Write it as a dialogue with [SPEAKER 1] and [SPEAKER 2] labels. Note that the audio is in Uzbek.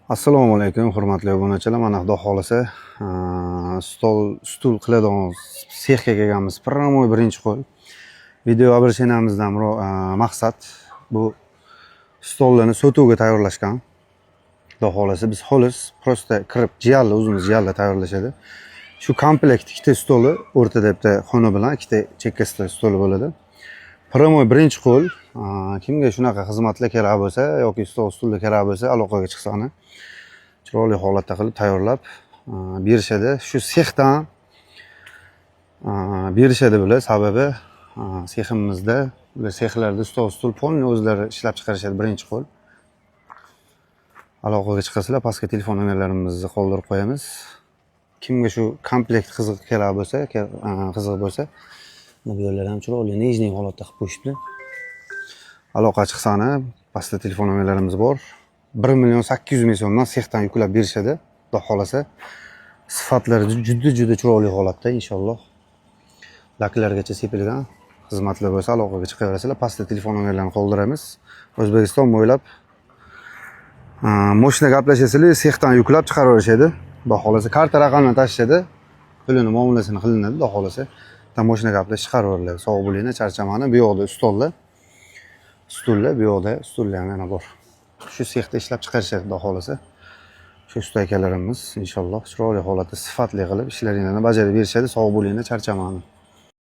[SPEAKER 1] Assalomu alaykum, hurmatli obunachilar. Mana xudo xolisa, stul qiladigan sexga kelganmiz. Promoy birinchi qo'l. Video обращениямizdan maqsad bu stollarni sotuvga tayyorlashgan. Xudo xolisa biz xolis prosta kirib jiyalli, o'zimiz jiyalli tayyorlashadi. Shu komplekt ikkita stoli, o'rtada bitta xona bilan ikkita chekkasida stoli bo'ladi. Promoy birinchi qo'l. Kimga shunaqa xizmatlar kerak bo'lsa yoki stullar kerak bo'lsa, aloqaga chiqsani. Chiroyli holatda qilib tayyorlab berishadi. Shu sexdan berishadi bular. Sababi seximizda, bular sexlarda stul polni o'zlari ishlab chiqarishadi birinchi qo'l. Aloqaga chiqasizlar, pastga telefon nomerlarimizni qoldirib qo'yamiz. Kimga shu komplekt kerak bo'lsa, qiziq bo'lsa, bu yerlar ham chiroyli nejniy holatda qilib qo'yishibdi. Aloqa chiqsani, pastda telefon nomerlarimiz bor. 1.800.000 so'mdan sexdan yuklab berishadi. Xudo xolasa, sifatlari juda chiroyli holatda inshaalloh. Laklargacha sepilgan xizmatlar bo'lsa aloqaga chiqaverasizlar. Pastda telefon nomerlarini qoldiramiz. O'zbekiston bo'ylab mashina gaplashasizlar, sexdan yuklab chiqaraverishadi. Xudo xolasa, karta raqamini tashishadi. Pulini muomalasini qilinadi, xudo xolasa. Mashina gaplash chiqaraveriladi. Sog' bo'linglar, charchamani. Bu yoqda stullar, bu yoqda stullar ham yana bor. Shu sexda ishlab chiqarishadi, xudo xolasa. Shu usta akalarimiz inshaalloh chiroyli holatda sifatli qilib ishlaringlarni bajarib berishadi. Sog' bo'linglar, charchamani.